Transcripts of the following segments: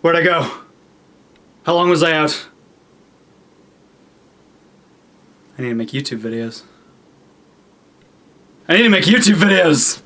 Where'd I go? How long was I out? I need to make YouTube videos. I need to make YouTube videos!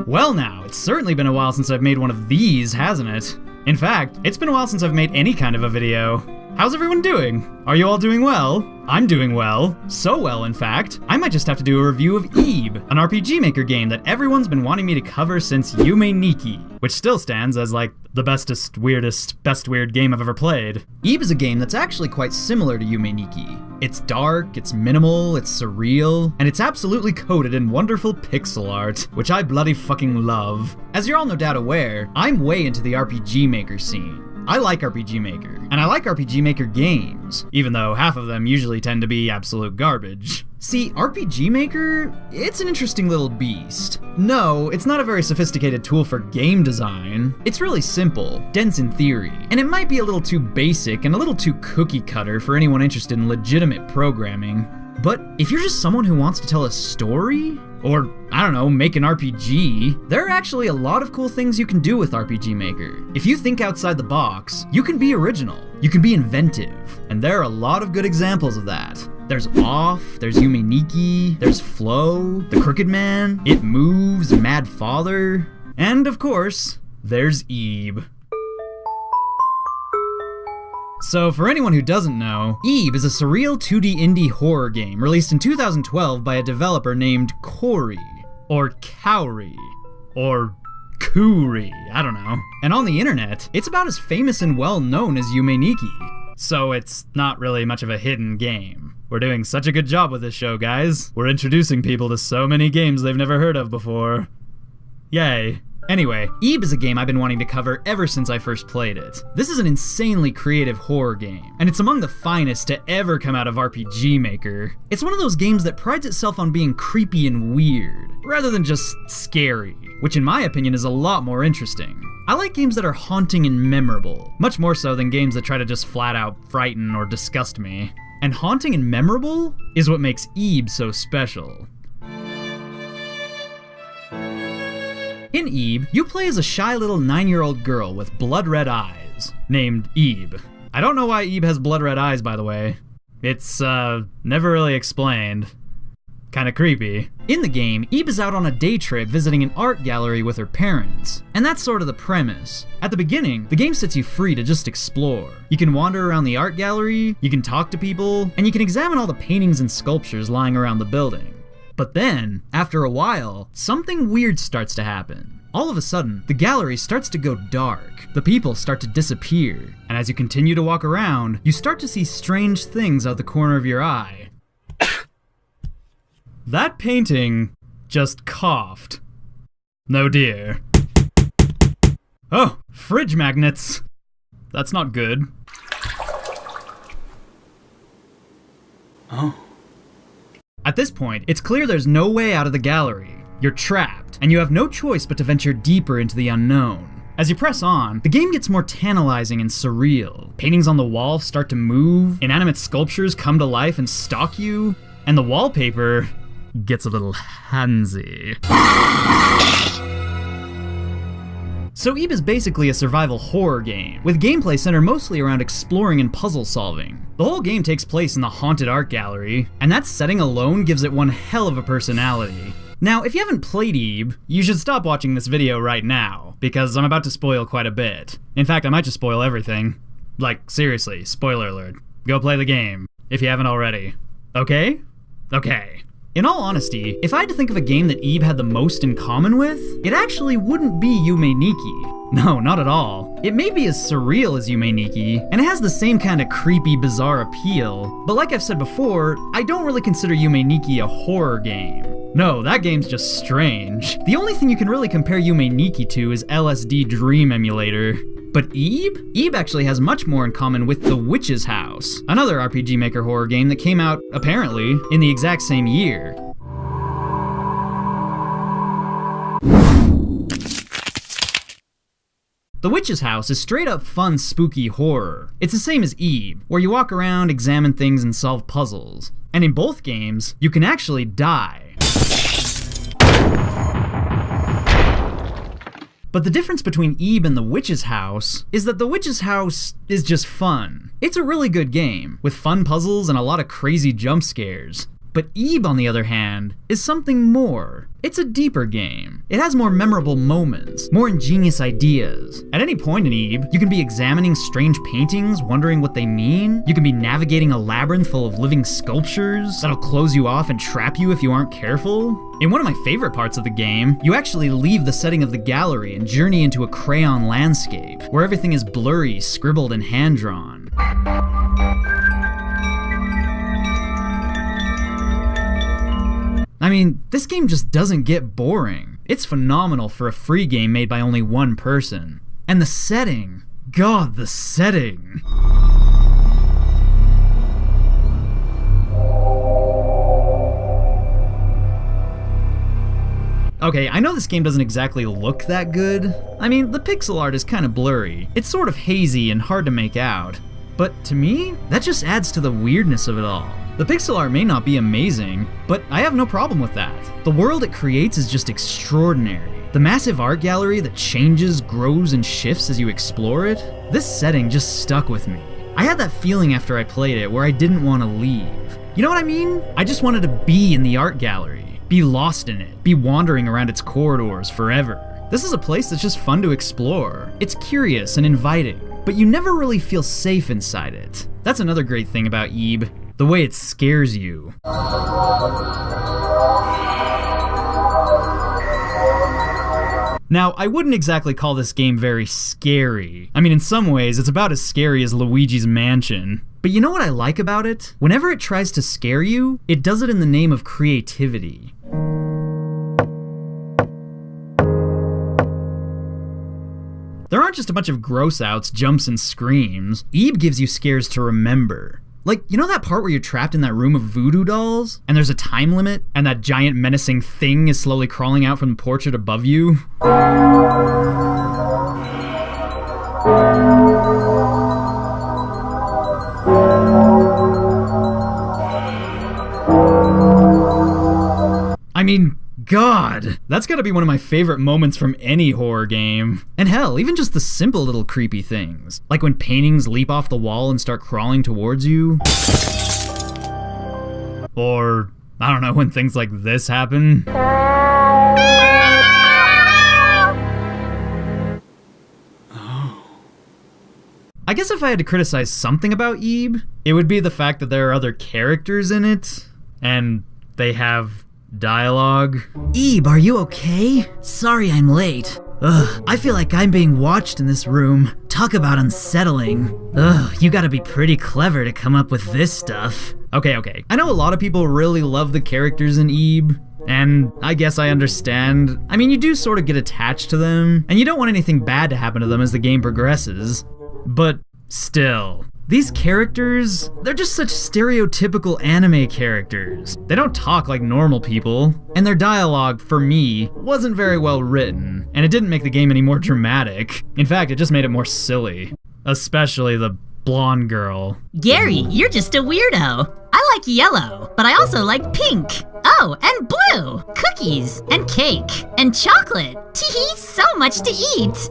Well now, it's certainly been a while since I've made one of these, hasn't it? In fact, it's been a while since I've made any kind of a video. How's everyone doing? Are you all doing well? I'm doing well. So well, in fact, I might just have to do a review of Ib, an RPG Maker game that everyone's been wanting me to cover since Yume Nikki, which still stands as like the bestest, weirdest, best weird game I've ever played. Ib is a game that's actually quite similar to Yume Nikki. It's dark, it's minimal, it's surreal, and it's absolutely coated in wonderful pixel art, which I bloody fucking love. As you're all no doubt aware, I'm way into the RPG Maker scene. I like RPG Maker, and I like RPG Maker games, even though half of them usually tend to be absolute garbage. See, RPG Maker, it's an interesting little beast. No, it's not a very sophisticated tool for game design. It's really simple, dense in theory, and it might be a little too basic and a little too cookie cutter for anyone interested in legitimate programming. But if you're just someone who wants to tell a story, or, I don't know, make an RPG, there are actually a lot of cool things you can do with RPG Maker. If you think outside the box, you can be original, you can be inventive, and there are a lot of good examples of that. There's Off, there's Yume Nikki, there's Flow, The Crooked Man, It Moves, Mad Father, and of course, there's Ib. So for anyone who doesn't know, Ib is a surreal 2D indie horror game released in 2012 by a developer named Cory, or Cowrie, or Kuri, I don't know. And on the internet, it's about as famous and well known as Yume Nikki. So it's not really much of a hidden game. We're doing such a good job with this show, guys. We're introducing people to so many games they've never heard of before. Yay. Anyway, Ib is a game I've been wanting to cover ever since I first played it. This is an insanely creative horror game, and it's among the finest to ever come out of RPG Maker. It's one of those games that prides itself on being creepy and weird, rather than just scary, which in my opinion is a lot more interesting. I like games that are haunting and memorable, much more so than games that try to just flat out frighten or disgust me. And haunting and memorable is what makes Ib so special. In Ib, you play as a shy little 9-year-old girl with blood-red eyes, named Ib. I don't know why Ib has blood-red eyes, by the way. It's, never really explained. Kinda creepy. In the game, Ib is out on a day trip visiting an art gallery with her parents, and that's sort of the premise. At the beginning, the game sets you free to just explore. You can wander around the art gallery, you can talk to people, and you can examine all the paintings and sculptures lying around the building. But then, after a while, something weird starts to happen. All of a sudden, the gallery starts to go dark. The people start to disappear. And as you continue to walk around, you start to see strange things out the corner of your eye. That painting just coughed. No dear. Oh, fridge magnets. That's not good. Oh. At this point, it's clear there's no way out of the gallery. You're trapped, and you have no choice but to venture deeper into the unknown. As you press on, the game gets more tantalizing and surreal. Paintings on the wall start to move, inanimate sculptures come to life and stalk you, and the wallpaper gets a little handsy. So Ib is basically a survival horror game, with gameplay centered mostly around exploring and puzzle solving. The whole game takes place in the haunted art gallery, and that setting alone gives it one hell of a personality. Now, if you haven't played Ib, you should stop watching this video right now, because I'm about to spoil quite a bit. In fact, I might just spoil everything. Like, seriously, spoiler alert. Go play the game, if you haven't already. Okay? Okay. In all honesty, if I had to think of a game that Ib had the most in common with, it actually wouldn't be Yume Nikki. No, not at all. It may be as surreal as Yume Nikki, and it has the same kind of creepy, bizarre appeal, but like I've said before, I don't really consider Yume Nikki a horror game. No, that game's just strange. The only thing you can really compare Yume Nikki to is LSD Dream Emulator. But Ib? Ib actually has much more in common with The Witch's House, another RPG Maker horror game that came out, apparently, in the exact same year. The Witch's House is straight up fun, spooky horror. It's the same as Ib, where you walk around, examine things, and solve puzzles. And in both games, you can actually die. But the difference between Ib and The Witch's House is that The Witch's House is just fun. It's a really good game, with fun puzzles and a lot of crazy jump scares. But Ib, on the other hand, is something more. It's a deeper game. It has more memorable moments, more ingenious ideas. At any point in Ib, you can be examining strange paintings, wondering what they mean. You can be navigating a labyrinth full of living sculptures that'll close you off and trap you if you aren't careful. In one of my favorite parts of the game, you actually leave the setting of the gallery and journey into a crayon landscape, where everything is blurry, scribbled, and hand-drawn. I mean, this game just doesn't get boring. It's phenomenal for a free game made by only one person. And the setting, God, the setting. Okay, I know this game doesn't exactly look that good. I mean, the pixel art is kind of blurry. It's sort of hazy and hard to make out. But to me, that just adds to the weirdness of it all. The pixel art may not be amazing, but I have no problem with that. The world it creates is just extraordinary. The massive art gallery that changes, grows, and shifts as you explore it, this setting just stuck with me. I had that feeling after I played it where I didn't want to leave. You know what I mean? I just wanted to be in the art gallery, be lost in it, be wandering around its corridors forever. This is a place that's just fun to explore. It's curious and inviting, but you never really feel safe inside it. That's another great thing about Ib. The way it scares you. Now, I wouldn't exactly call this game very scary. I mean, in some ways, it's about as scary as Luigi's Mansion. But you know what I like about it? Whenever it tries to scare you, it does it in the name of creativity. There aren't just a bunch of gross outs, jumps, and screams. Ib gives you scares to remember. Like, you know that part where you're trapped in that room of voodoo dolls? And there's a time limit? And that giant menacing thing is slowly crawling out from the portrait above you? I mean, God, that's gotta be one of my favorite moments from any horror game. And hell, even just the simple little creepy things. Like when paintings leap off the wall and start crawling towards you. Or, I don't know, when things like this happen. I guess if I had to criticize something about Ib, it would be the fact that there are other characters in it, and they have dialogue. Ib, are you okay? Sorry I'm late. Ugh, I feel like I'm being watched in this room. Talk about unsettling. Ugh, you gotta be pretty clever to come up with this stuff. Okay. I know a lot of people really love the characters in Ib, and I guess I understand. I mean, you do sort of get attached to them, and you don't want anything bad to happen to them as the game progresses. But still, these characters, they're just such stereotypical anime characters. They don't talk like normal people, and their dialogue, for me, wasn't very well written, and it didn't make the game any more dramatic. In fact, it just made it more silly. Especially the blonde girl. Gary, you're just a weirdo. I like yellow, but I also like pink. Oh, and blue. Cookies, and cake, and chocolate. Teehee, so much to eat.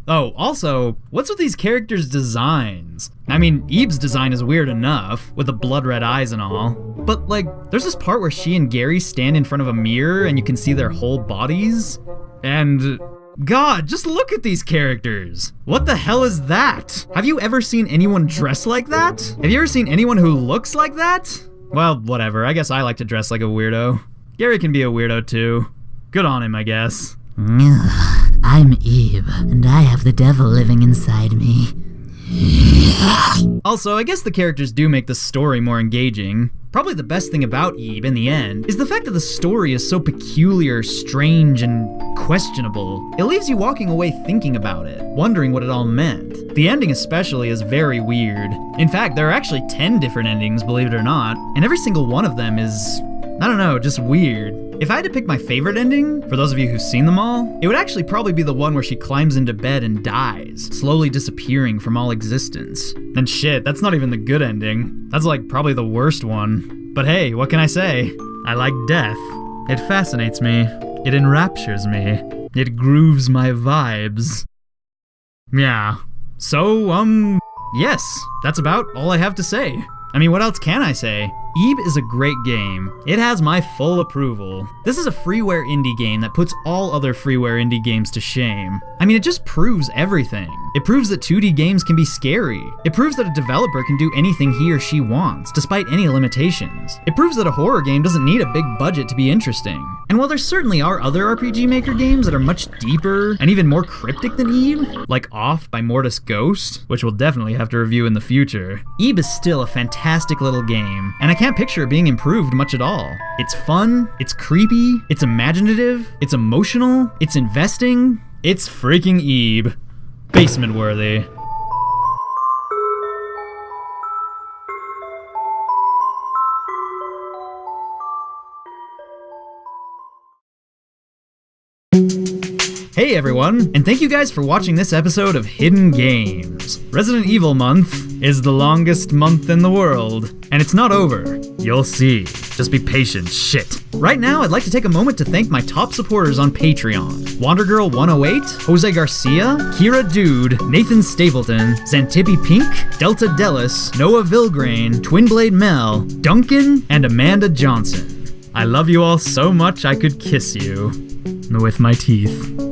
Oh, also, what's with these characters' designs? I mean, Ib's design is weird enough, with the blood red eyes and all. But like, there's this part where she and Gary stand in front of a mirror and you can see their whole bodies. And God, just look at these characters. What the hell is that? Have you ever seen anyone dress like that? Have you ever seen anyone who looks like that? Well, whatever, I guess I like to dress like a weirdo. Gary can be a weirdo too. Good on him, I guess. I'm Ib, and I have the devil living inside me. Also, I guess the characters do make the story more engaging. Probably the best thing about Ib, in the end, is the fact that the story is so peculiar, strange, and questionable. It leaves you walking away thinking about it, wondering what it all meant. The ending especially is very weird. In fact, there are actually 10 different endings, believe it or not, and every single one of them is I don't know, just weird. If I had to pick my favorite ending, for those of you who've seen them all, it would actually probably be the one where she climbs into bed and dies, slowly disappearing from all existence. And shit, that's not even the good ending. That's like probably the worst one. But hey, what can I say? I like death. It fascinates me. It enraptures me. It grooves my vibes. Yeah. So, yes, that's about all I have to say. I mean, what else can I say? Ib is a great game. It has my full approval. This is a freeware indie game that puts all other freeware indie games to shame. I mean, it just proves everything. It proves that 2D games can be scary. It proves that a developer can do anything he or she wants, despite any limitations. It proves that a horror game doesn't need a big budget to be interesting. And while there certainly are other RPG Maker games that are much deeper and even more cryptic than Ib, like Off by Mortis Ghost, which we'll definitely have to review in the future, Ib is still a fantastic little game, and I can't picture it being improved much at all. It's fun, it's creepy, it's imaginative, it's emotional, it's investing, it's freaking Ib. Basement worthy. Hey everyone, and thank you guys for watching this episode of Hidden Games. Resident Evil month is the longest month in the world, and it's not over. You'll see. Just be patient, shit. Right now, I'd like to take a moment to thank my top supporters on Patreon. WanderGirl108, Jose Garcia, Kira Dude, Nathan Stapleton, Xantippe Pink, Delta Dellis, Noah Vilgrain, Twinblade Mel, Duncan, and Amanda Johnson. I love you all so much I could kiss you with my teeth.